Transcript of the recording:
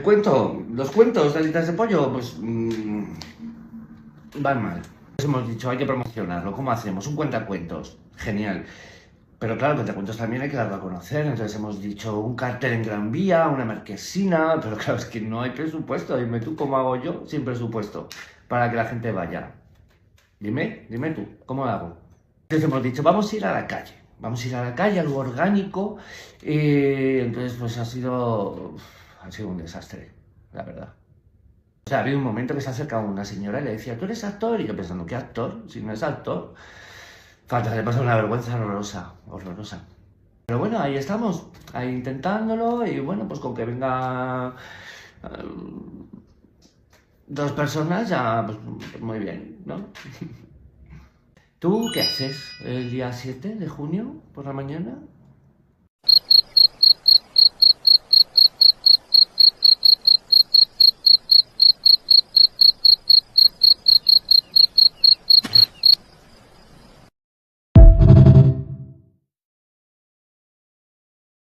Los cuentos de Alitas de Pollo, pues van mal. Les hemos dicho, hay que promocionarlo. ¿Cómo hacemos? Un cuentacuentos. Genial. Pero claro, el cuentacuentos también hay que darlo a conocer. Entonces hemos dicho un cartel en Gran Vía, una marquesina. Pero claro, es que no hay presupuesto. Dime tú cómo hago yo sin presupuesto para que la gente vaya. Dime tú, ¿cómo lo hago? Entonces hemos dicho, vamos a ir a la calle. Vamos a ir a la calle, algo orgánico. Entonces, pues ha sido un desastre, la verdad. O sea, ha habido un momento que se ha acercado una señora y le decía, ¿tú eres actor? Y yo pensando, ¿qué actor? Si no es actor. Falta, le pasa una vergüenza horrorosa, horrorosa. Pero bueno, ahí estamos, ahí intentándolo y bueno, pues con que venga dos personas ya, pues muy bien, ¿no? ¿Tú qué haces el día 7 de junio por la mañana?